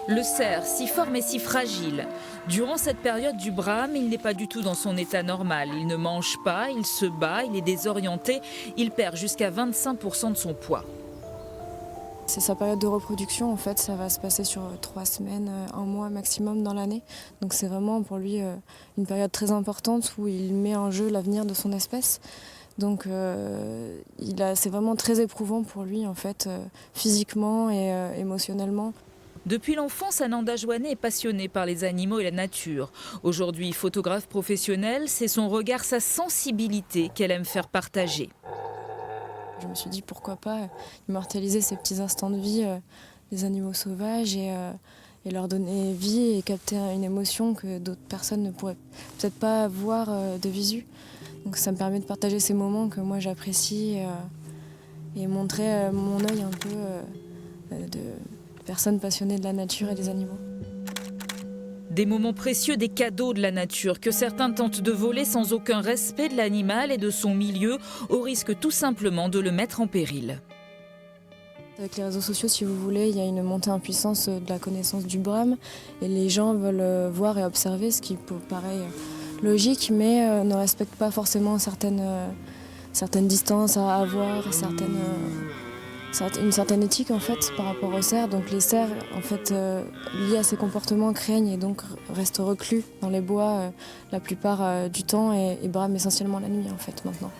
Le cerf, si fort mais si fragile. Durant cette période du brame, il n'est pas du tout dans son état normal. Il ne mange pas, il se bat, il est désorienté. Il perd jusqu'à 25% de son poids. C'est sa période de reproduction, en fait, ça va se passer sur 3 semaines, 1 mois maximum dans l'année. Donc c'est vraiment pour lui une période très importante où il met en jeu l'avenir de son espèce. Donc c'est vraiment très éprouvant pour lui, en fait, physiquement et émotionnellement. Depuis l'enfance, Ananda Joannet est passionnée par les animaux et la nature. Aujourd'hui, photographe professionnelle, c'est son regard, sa sensibilité qu'elle aime faire partager. Je me suis dit pourquoi pas immortaliser ces petits instants de vie des animaux sauvages et leur donner vie et capter une émotion que d'autres personnes ne pourraient peut-être pas avoir de visu. Donc ça me permet de partager ces moments que moi j'apprécie et montrer mon œil un peu de personnes passionnées de la nature et des animaux. Des moments précieux, des cadeaux de la nature que certains tentent de voler sans aucun respect de l'animal et de son milieu, au risque tout simplement de le mettre en péril. Avec les réseaux sociaux, si vous voulez, il y a une montée en puissance de la connaissance du brame et les gens veulent voir et observer, ce qui paraît logique, mais ne respectent pas forcément certaines distances à avoir, une certaine éthique en fait par rapport aux cerfs. Donc les cerfs en fait liés à ces comportements craignent et donc restent reclus dans les bois la plupart du temps et brament essentiellement la nuit en fait maintenant.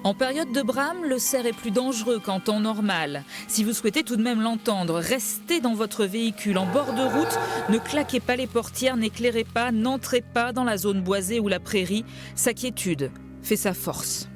En période de brame, le cerf est plus dangereux qu'en temps normal. Si vous souhaitez tout de même l'entendre, restez dans votre véhicule en bord de route, ne claquez pas les portières, n'éclairez pas, n'entrez pas dans la zone boisée ou la prairie. Sa quiétude fait sa force.